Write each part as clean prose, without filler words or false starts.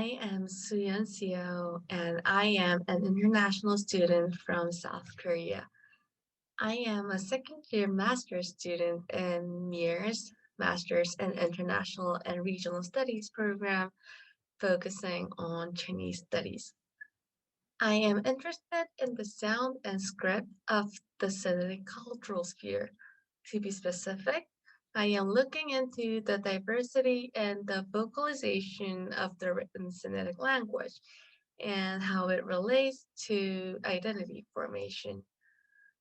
I am Su-Yeon Seo, and I am an international student from South Korea. I am a second-year master's student in MIRS, Master's in International and Regional Studies program, focusing on Chinese studies. I am interested in the sound and script of the Sinitic cultural sphere. To be specific, I am looking into the diversity and the vocalization of the written Sinitic language and how it relates to identity formation.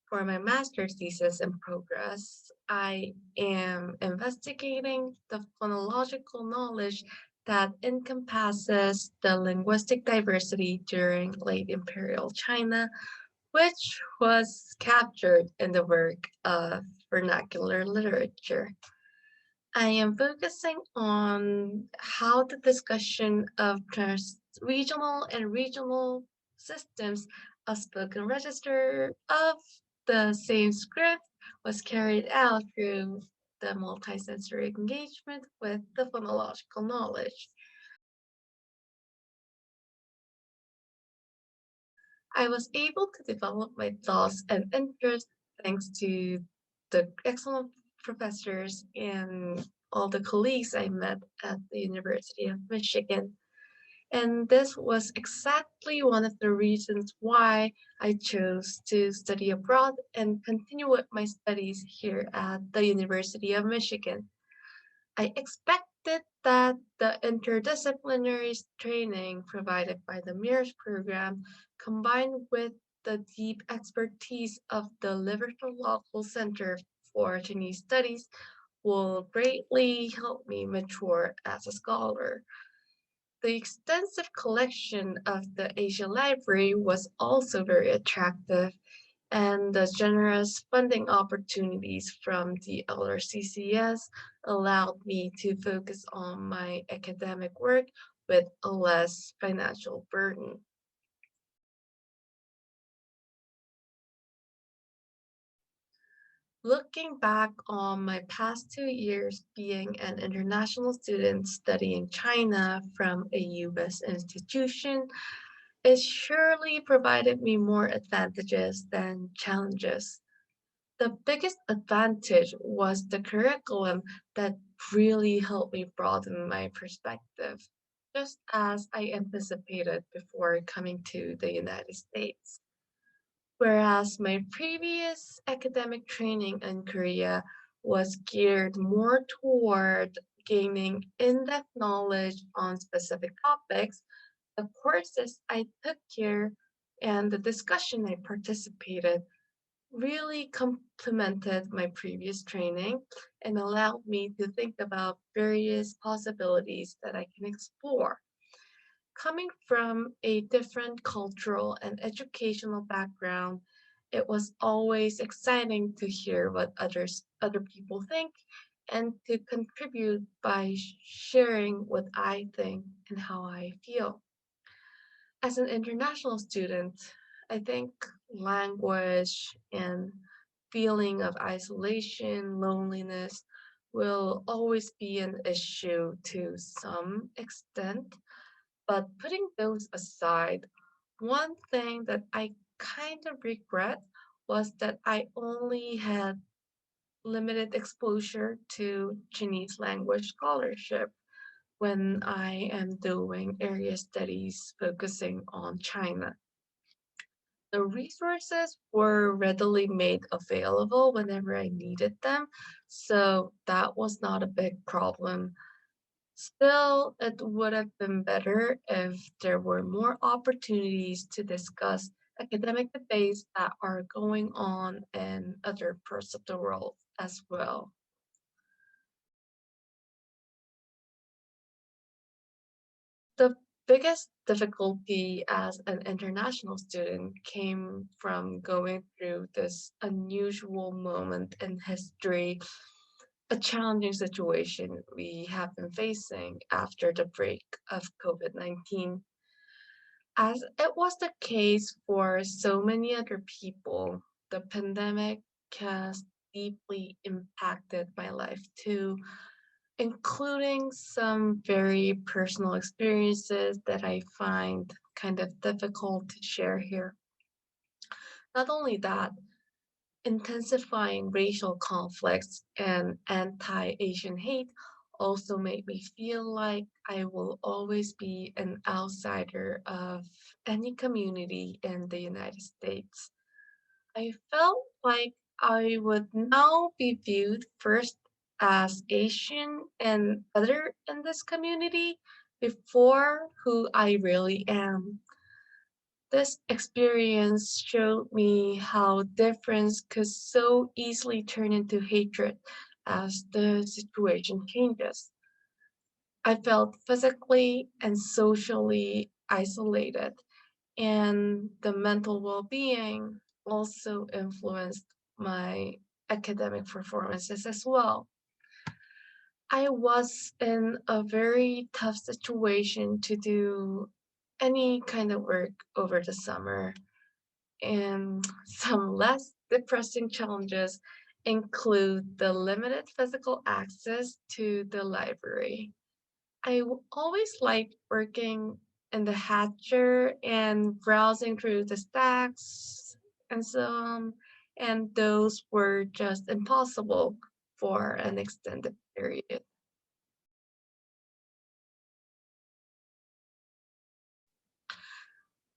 For my master's thesis in progress, I am investigating the phonological knowledge that encompasses the linguistic diversity during late imperial China, which was captured in the work of vernacular literature. I am focusing on how the discussion of regional and regional systems of spoken register of the same script was carried out through the multisensory engagement with the phonological knowledge. I was able to develop my thoughts and interests thanks to the excellent professors and all the colleagues I met at the University of Michigan. And this was exactly one of the reasons why I chose to study abroad and continue with my studies here at the University of Michigan. I expected that the interdisciplinary training provided by the MIRS program, combined with the deep expertise of the Liverpool Local Center for Chinese Studies, will greatly help me mature as a scholar. The extensive collection of the Asia Library was also very attractive, and the generous funding opportunities from the LRCCS allowed me to focus on my academic work with a less financial burden. Looking back on my past 2 years being an international student studying China from a US institution, it surely provided me more advantages than challenges. The biggest advantage was the curriculum that really helped me broaden my perspective, just as I anticipated before coming to the United States. Whereas my previous academic training in Korea was geared more toward gaining in-depth knowledge on specific topics, the courses I took here and the discussion I participated really complemented my previous training and allowed me to think about various possibilities that I can explore. Coming from a different cultural and educational background, it was always exciting to hear what other people think and to contribute by sharing what I think and how I feel. As an international student, I think language and feeling of isolation, loneliness will always be an issue to some extent. But putting those aside, one thing that I kind of regret was that I only had limited exposure to Chinese language scholarship when I am doing area studies focusing on China. The resources were readily made available whenever I needed them, so that was not a big problem. Still, it would have been better if there were more opportunities to discuss academic debates that are going on in other parts of the world as well. The biggest difficulty as an international student came from going through this unusual moment in history, a challenging situation we have been facing after the break of COVID-19. As it was the case for so many other people, the pandemic has deeply impacted my life too, including some very personal experiences that I find kind of difficult to share here. Not only that, intensifying racial conflicts and anti-Asian hate also made me feel like I will always be an outsider of any community in the United States. I felt like I would now be viewed first as Asian and other in this community before who I really am. This experience showed me how difference could so easily turn into hatred as the situation changes. I felt physically and socially isolated, and the mental well being also influenced my academic performances as well. I was in a very tough situation to do any kind of work over the summer, and some less depressing challenges include the limited physical access to the library. Always liked working in the hatcher and browsing through the stacks and so on, and those were just impossible for an extended period.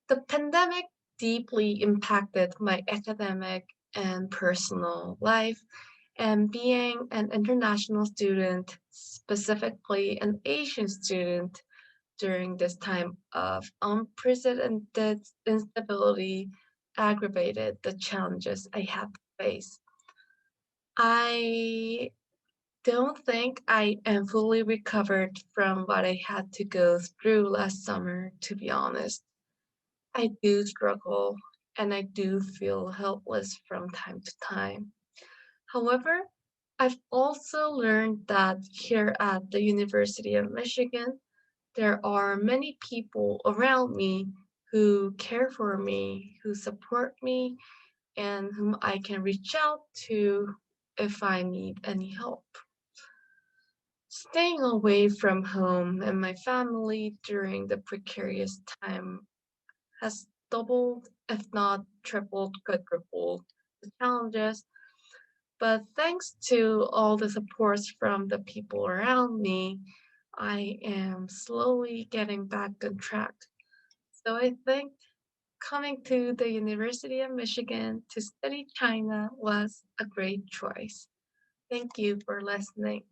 The pandemic deeply impacted my academic and personal life, and being an international student, specifically an Asian student, during this time of unprecedented instability aggravated the challenges I had to face. I don't think I am fully recovered from what I had to go through last summer, to be honest. I do struggle and I do feel helpless from time to time. However, I've also learned that here at the University of Michigan, there are many people around me who care for me, who support me, and whom I can reach out to if I need any help. Staying away from home and my family during the precarious time has doubled, if not tripled, quadrupled the challenges. But thanks to all the supports from the people around me, I am slowly getting back on track. So I think coming to the University of Michigan to study China was a great choice. Thank you for listening.